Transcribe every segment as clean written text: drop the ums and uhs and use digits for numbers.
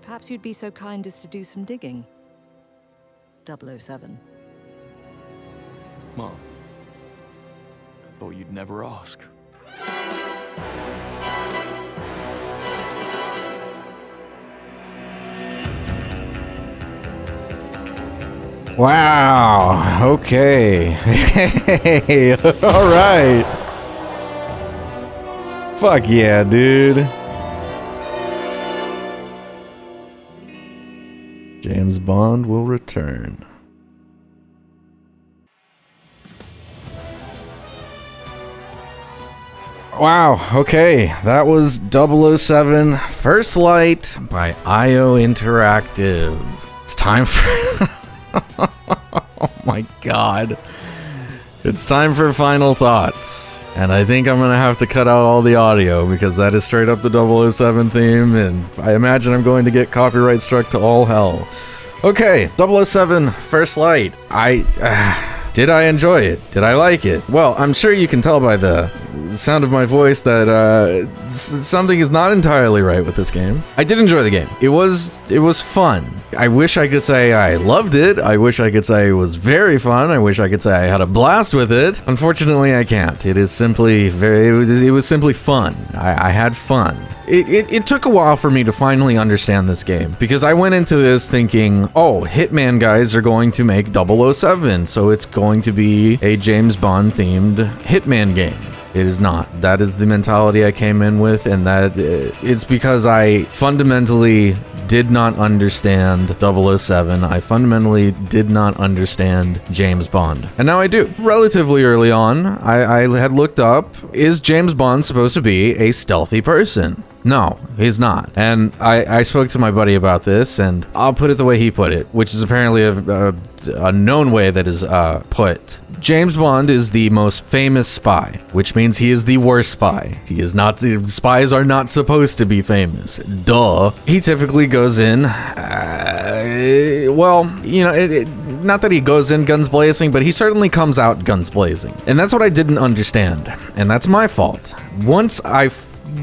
Perhaps you'd be so kind as to do some digging. 007. Mom, I thought you'd never ask. Wow. Okay. Hey. All right. Fuck yeah, dude. James Bond will return. Wow, okay, that was 007 First Light by IO Interactive. It's time for... Oh my god. It's time for final thoughts. And I think I'm gonna have to cut out all the audio because that is straight up the 007 theme, and I imagine I'm going to get copyright struck to all hell. Okay, 007 First Light. Did I enjoy it? Did I like it? Well, I'm sure you can tell by the sound of my voice that something is not entirely right with this game. I did enjoy the game. It was fun. I wish I could say I loved it. I wish I could say it was very fun. I wish I could say I had a blast with it. Unfortunately, I can't. It is simply it was simply fun. I had fun. It took a while for me to finally understand this game because I went into this thinking, oh, Hitman guys are going to make 007, so it's going to be a James Bond themed Hitman game. It is not. That is the mentality I came in with, and that it's because I fundamentally did not understand 007. I fundamentally did not understand James Bond. And now I do. Relatively early on, I had looked up, is James Bond supposed to be a stealthy person? No, he's not. And I spoke to my buddy about this, and I'll put it the way he put it, which is apparently a known way that is put. James Bond is the most famous spy, which means he is the worst spy. He is not. Spies are not supposed to be famous. Duh. He typically goes in, well, you know, not that he goes in guns blazing, but he certainly comes out guns blazing. And that's what I didn't understand. And that's my fault. Once I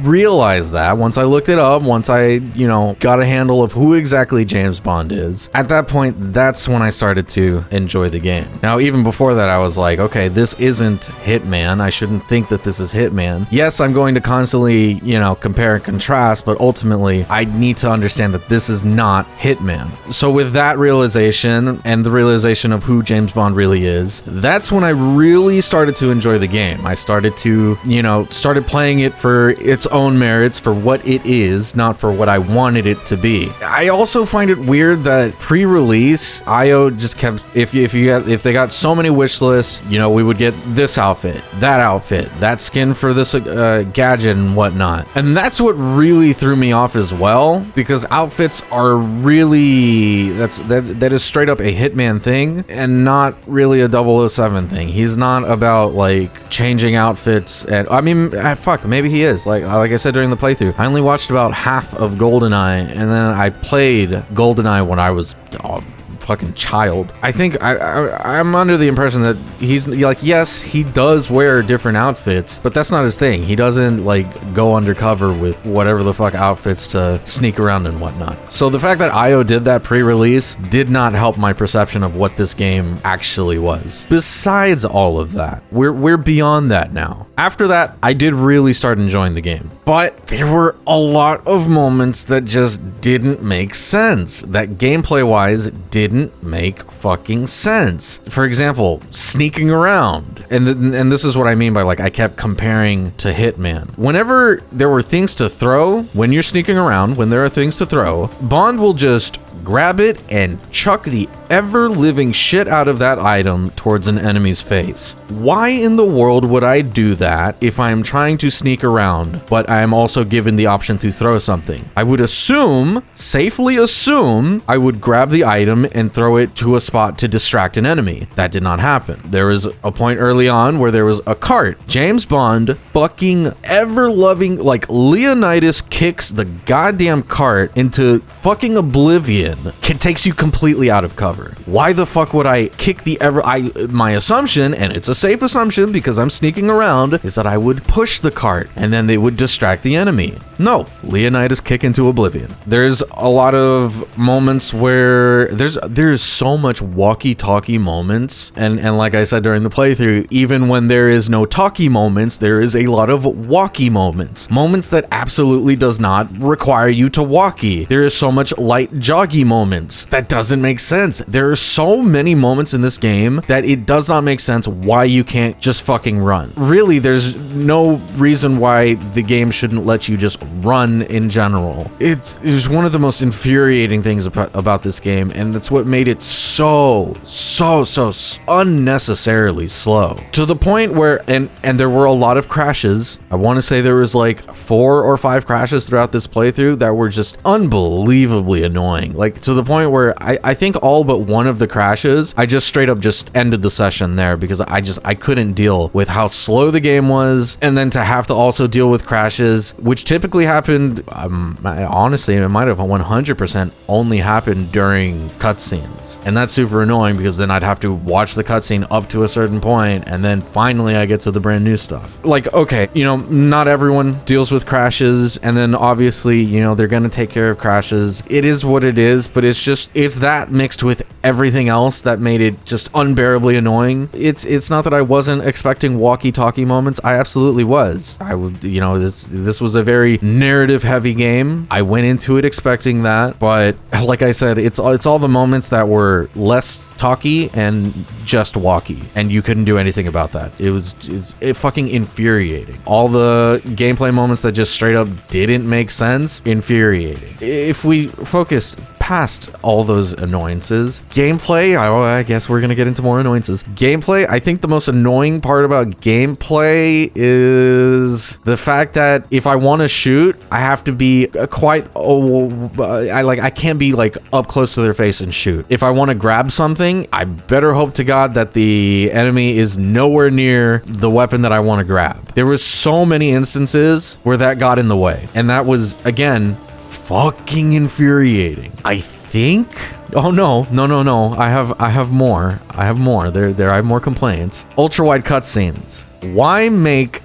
realized that, once I looked it up, once I, got a handle of who exactly James Bond is, at that point, that's when I started to enjoy the game. Now, even before that, I was like, okay, this isn't Hitman. I shouldn't think that this is Hitman. Yes, I'm going to constantly, compare and contrast, but ultimately, I need to understand that this is not Hitman. So with that realization and the realization of who James Bond really is, that's when I really started to enjoy the game. I started to, started playing it for its own merits, for what it is, not for what I wanted it to be. I also find it weird that pre-release, IO just kept, if they got so many wish lists, we would get this outfit, that skin for this gadget and whatnot. And that's what really threw me off as well, because outfits are really, that is straight up a Hitman thing and not really a 007 thing. He's not about like changing outfits, and I mean, fuck, maybe he is. Like I said during the playthrough, I only watched about half of GoldenEye, and then I played GoldenEye when I was fucking child. I think I'm under the impression that he's like, yes, he does wear different outfits, but that's not his thing. He doesn't like go undercover with whatever the fuck outfits to sneak around and whatnot. So the fact that IO did that pre-release did not help my perception of what this game actually was. Besides all of that, we're beyond that now. After that, I did really start enjoying the game, but there were a lot of moments that just didn't make sense, that gameplay wise didn't make fucking sense. For example, sneaking around. And this is what I mean by like, I kept comparing to Hitman. Whenever there were things to throw, when you're sneaking around, when there are things to throw, Bond will just grab it and chuck the ever-living shit out of that item towards an enemy's face. Why in the world would I do that if I am trying to sneak around, but I am also given the option to throw something? I would safely assume, I would grab the item and throw it to a spot to distract an enemy. That did not happen. There was a point early on where there was a cart. James Bond, fucking ever-loving, like Leonidas, kicks the goddamn cart into fucking oblivion. It takes you completely out of cover. Why the fuck would I kick my assumption, and it's a safe assumption because I'm sneaking around, is that I would push the cart and then they would distract the enemy. No, Leonidas kick into oblivion. There's a lot of moments where there's so much walkie-talkie moments, and like I said during the playthrough, even when there is no talkie moments, there is a lot of walkie moments that absolutely does not require you to walkie. There is so much light joggy moments that doesn't make sense. There are so many moments in this game that it does not make sense why you can't just fucking run. Really, there's no reason why the game shouldn't let you just run in general. It's one of the most infuriating things about this game, and that's what made it so unnecessarily slow, to the point where and there were a lot of crashes. I want to say there was like 4 or 5 crashes throughout this playthrough that were just unbelievably annoying, like to the point where I think all but one of the crashes I just straight up just ended the session there, because I couldn't deal with how slow the game was, and then to have to also deal with crashes, which typically happened, honestly, it might have 100% only happened during cutscenes, and that's super annoying, because then I'd have to watch the cutscene up to a certain point, and then finally I get to the brand new stuff. Like, okay, you know, not everyone deals with crashes, and then obviously, you know, they're gonna take care of crashes. It is what it is, but it's that mixed with everything else that made it just unbearably annoying. It's not that I wasn't expecting walkie-talkie moments. I absolutely was. I would, you know, this was a very narrative heavy game. I went into it expecting that, but like I said, it's all the moments that were less talkie and just walkie, and you couldn't do anything about that. It's fucking infuriating. All the gameplay moments that just straight up didn't make sense, infuriating. If we focus past all those annoyances, gameplay, I guess we're gonna get into more annoyances. Gameplay, I think the most annoying part about gameplay is the fact that if I want to shoot, I have to be I can't be like up close to their face and shoot. If I want to grab something, I better hope to God that the enemy is nowhere near the weapon that I want to grab. There was so many instances where that got in the way, and that was, again, fucking infuriating. I think. Oh no. I have more. I have more complaints. Ultra wide cutscenes. Why make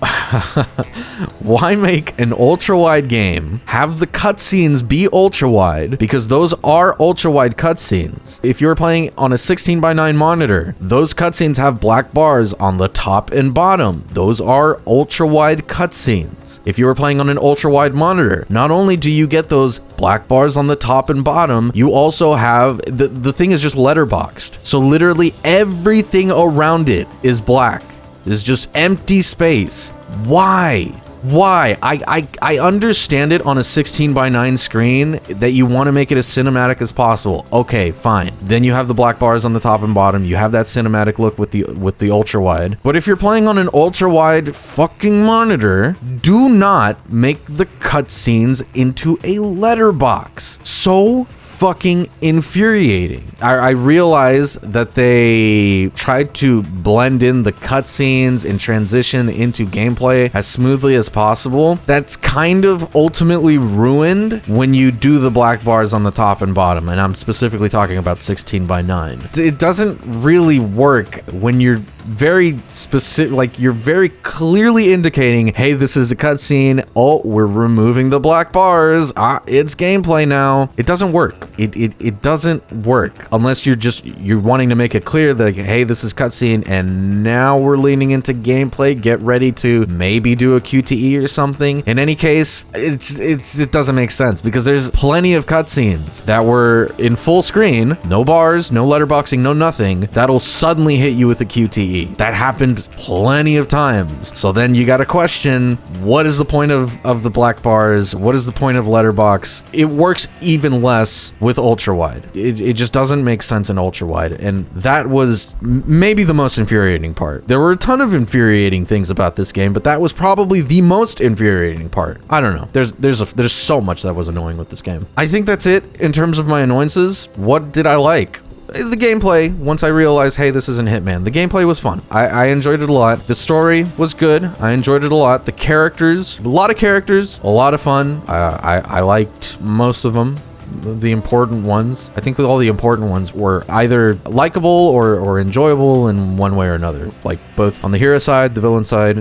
an ultra wide game have the cutscenes be ultra wide? Because those are ultra wide cutscenes. If you're playing on a 16:9 monitor, those cutscenes have black bars on the top and bottom. Those are ultra wide cutscenes. If you are playing on an ultra wide monitor, not only do you get those black bars on the top and bottom, you also have the thing is just letterboxed. So literally everything around it is black. There's just empty space. Why? I understand it on a 16:9 screen that you want to make it as cinematic as possible. Okay, fine. Then you have the black bars on the top and bottom. You have that cinematic look with the ultra wide. But if you're playing on an ultra wide fucking monitor, do not make the cutscenes into a letterbox. So fucking infuriating. I realize that they tried to blend in the cutscenes and transition into gameplay as smoothly as possible. That's kind of ultimately ruined when you do the black bars on the top and bottom, and I'm specifically talking about 16:9. It doesn't really work when you're very specific, like you're very clearly indicating, hey, this is a cutscene. Oh, we're removing the black bars. It's gameplay now. It doesn't work. It doesn't work unless you're wanting to make it clear that, hey, this is cutscene and now we're leaning into gameplay. Get ready to maybe do a QTE or something. In any case, it doesn't make sense, because there's plenty of cutscenes that were in full screen, no bars, no letterboxing, no nothing, that'll suddenly hit you with a QTE. That happened plenty of times. So then you got to question, what is the point of the black bars? What is the point of letterbox? It works even less with ultra wide. It just doesn't make sense in ultra wide, and that was maybe the most infuriating part. There were a ton of infuriating things about this game, but that was probably the most infuriating part. I don't know. There's so much that was annoying with this game. I think that's it in terms of my annoyances. What did I like? The gameplay, once I realized, hey, this isn't Hitman, the gameplay was fun. I enjoyed it a lot. The story was good. I enjoyed it a lot. The characters, a lot of characters, a lot of fun. I liked most of them. the important ones. I think all the important ones were either likable or enjoyable in one way or another, like both on the hero side, the villain side,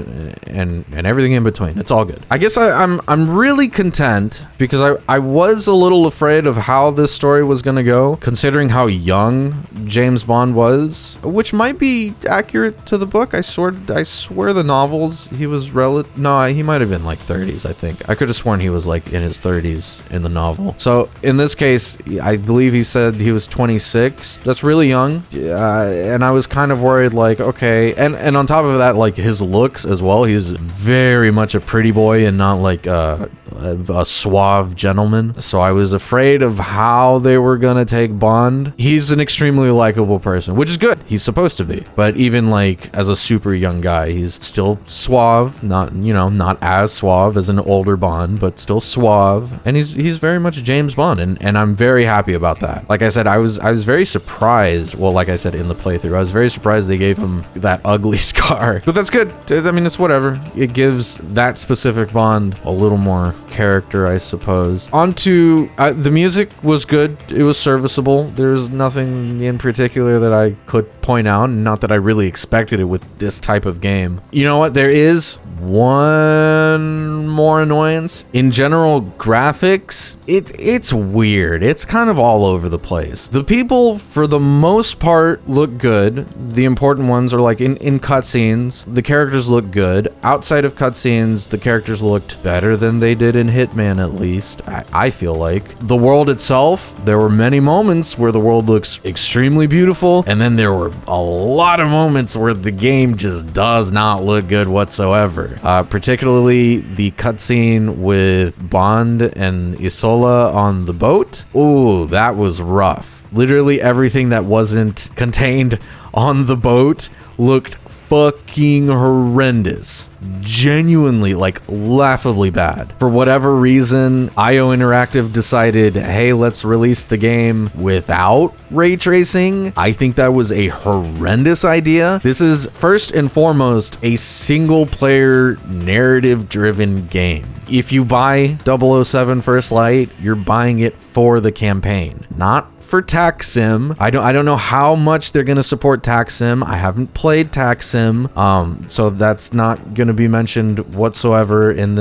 and everything in between. It's all good. I guess I'm really content because I was a little afraid of how this story was going to go, considering how young James Bond was, which might be accurate to the book. I swear the novels, he was no, he might have been like 30s, I think. I could have sworn he was like in his 30s in the novel. So in this case, I believe he said he was 26. That's really young. And I was kind of worried, like, okay. And on top of that, like his looks as well, he's very much a pretty boy and not like a suave gentleman. So I was afraid of how they were gonna take Bond. He's an extremely likable person, which is good. He's supposed to be. But even like as a super young guy, he's still suave, not as suave as an older Bond, but still suave. And he's very much James Bond, and I'm very happy about that. Like I said, I was very surprised. Well, like I said in the playthrough, I was very surprised they gave him that ugly scar. But that's good. I mean, it's whatever. It gives that specific Bond a little more character, I suppose. Onto the music was good. It was serviceable. There's nothing in particular that I could point out, and not that I really expected it with this type of game. You know what? There is one more annoyance. In general, graphics, it's weird. It's kind of all over the place. The people, for the most part, look good. The important ones are like in cutscenes. The characters look good. Outside of cutscenes, the characters looked better than they did in Hitman, at least. I feel like. The world itself, there were many moments where the world looks extremely beautiful, and then there were a lot of moments where the game just does not look good whatsoever. Particularly the cutscene with Bond and Isola on the boat. Ooh, that was rough. Literally everything that wasn't contained on the boat looked fucking horrendous. Genuinely, like, laughably bad. For whatever reason, IO Interactive decided, hey, let's release the game without ray tracing. I think that was a horrendous idea. This is first and foremost a single player narrative driven game. If you buy 007 First Light, you're buying it for the campaign, not for Tax Sim. I don't know how much they're going to support Tax Sim. I haven't played Tax Sim, so that's not going to be mentioned whatsoever in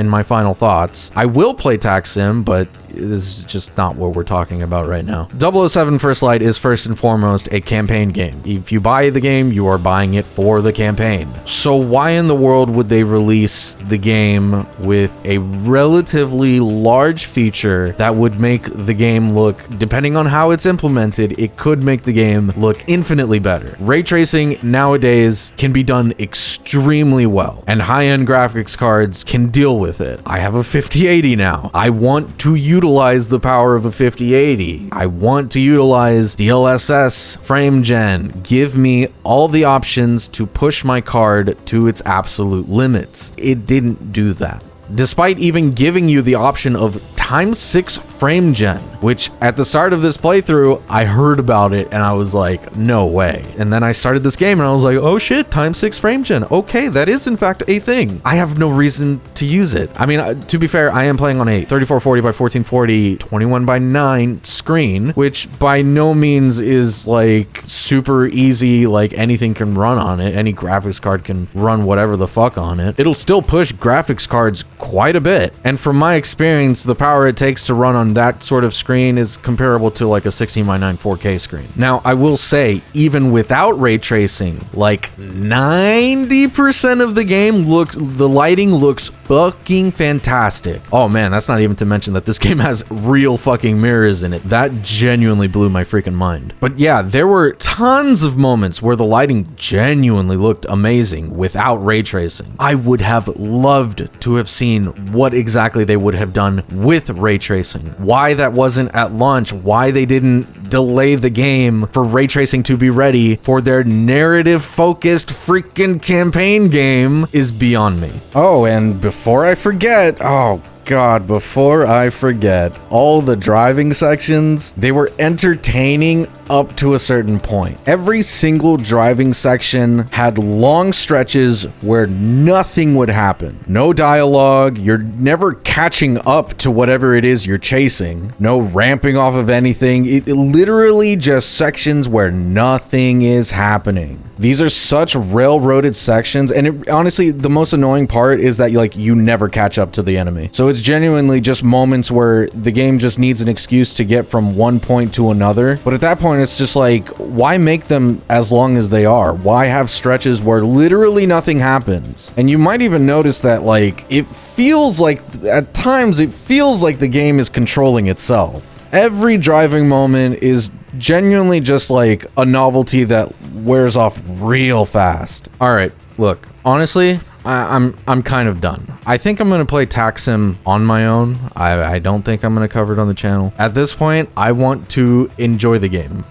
my final thoughts. I will play Tax Sim, but this is just not what we're talking about right now. 007 First Light is first and foremost a campaign game. If you buy the game, you are buying it for the campaign. So why in the world would they release the game with a relatively large feature that would make the game look, depending on how it's implemented, it could make the game look infinitely better. Ray tracing nowadays can be done extremely well, and high-end graphics cards can deal with it. I have a 5080 now. I want to utilize the power of a 5080. I want to utilize DLSS frame gen. Give me all the options to push my card to its absolute limits. It didn't do that. Despite even giving you the option of ×6 frame gen, which at the start of this playthrough, I heard about it and I was like, no way. And then I started this game and I was like, oh shit, ×6 frame gen. Okay, that is in fact a thing. I have no reason to use it. I mean, to be fair, I am playing on a 3440 by 1440, 21 by 9 screen, which by no means is like super easy, like anything can run on it. Any graphics card can run whatever the fuck on it. It'll still push graphics cards quite a bit. And from my experience, the power it takes to run on that sort of screen is comparable to like a 16 by 9 4K screen. Now, I will say, even without ray tracing, like 90% of the game the lighting looks fucking fantastic. Oh man, that's not even to mention that this game has real fucking mirrors in it. That genuinely blew my freaking mind. But yeah, there were tons of moments where the lighting genuinely looked amazing without ray tracing. I would have loved to have seen what exactly they would have done with ray tracing. Why that wasn't at launch, why they didn't delay the game for ray tracing to be ready for their narrative focused freaking campaign game is beyond me. Oh, and before I forget, oh God, before I forget, all the driving sections, they were entertaining up to a certain point. Every single driving section had long stretches where nothing would happen. No dialogue, you're never catching up to whatever it is you're chasing. No ramping off of anything. It literally just sections where nothing is happening. These are such railroaded sections, and honestly, the most annoying part is that you never catch up to the enemy. So it's genuinely just moments where the game just needs an excuse to get from one point to another. But at that point, it's just like, why make them as long as they are? Why have stretches where literally nothing happens? And you might even notice that it feels like, at times, it feels like the game is controlling itself. Every driving moment is genuinely just like a novelty that wears off real fast. All right, look, honestly, I'm kind of done. I think I'm gonna play Taxim on my own. I don't think I'm gonna cover it on the channel. At this point, I want to enjoy the game.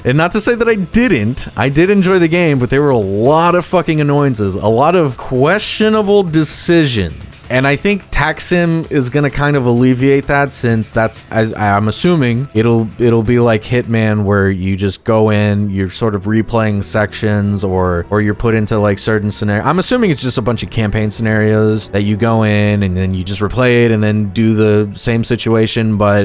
And not to say that I didn't. I did enjoy the game, but there were a lot of fucking annoyances, a lot of questionable decisions. And I think Taxim is gonna kind of alleviate that, since that's, I'm assuming, it'll be like Hitman, where you just go in, you're sort of replaying sections, or you're put into like certain scenarios. I'm assuming it's just a bunch of campaign scenarios that you go in and then you just replay it and then do the same situation, but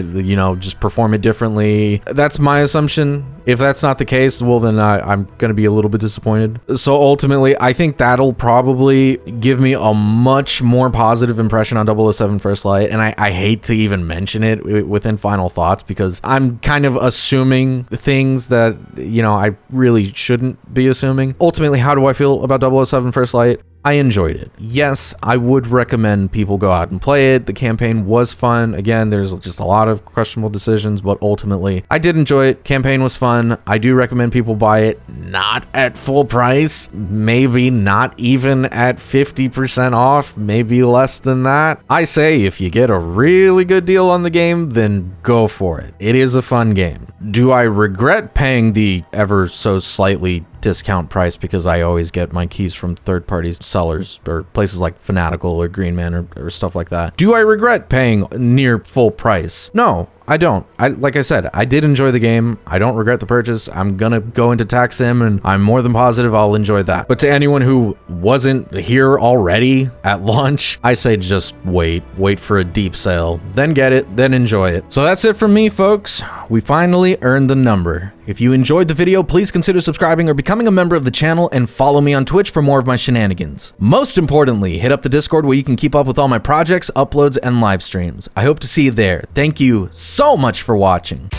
just perform it differently. That's my assumption. If that's not the case, well, then I'm going to be a little bit disappointed. So ultimately, I think that'll probably give me a much more positive impression on 007 First Light. And I hate to even mention it within final thoughts, because I'm kind of assuming things that, I really shouldn't be assuming. Ultimately, how do I feel about 007 First Light? I enjoyed it. Yes, I would recommend people go out and play it. The campaign was fun. Again, there's just a lot of questionable decisions, but ultimately, I did enjoy it. Campaign was fun. I do recommend people buy it, not at full price, maybe not even at 50% off, maybe less than that. I say if you get a really good deal on the game, then go for it. It is a fun game. Do I regret paying the ever so slightly discount price, because I always get my keys from third-party sellers or places like Fanatical or Green Man or stuff like that? Do I regret paying near full price? No, I don't. Like I said, I did enjoy the game. I don't regret the purchase. I'm gonna go into Taxim, and I'm more than positive I'll enjoy that. But to anyone who wasn't here already at launch, I say just wait for a deep sale, then get it, then enjoy it. So that's it from me, folks. We finally earned the number. If you enjoyed the video, please consider subscribing or becoming a member of the channel, and follow me on Twitch for more of my shenanigans. Most importantly, hit up the Discord where you can keep up with all my projects, uploads, and live streams. I hope to see you there. Thank you so much for watching.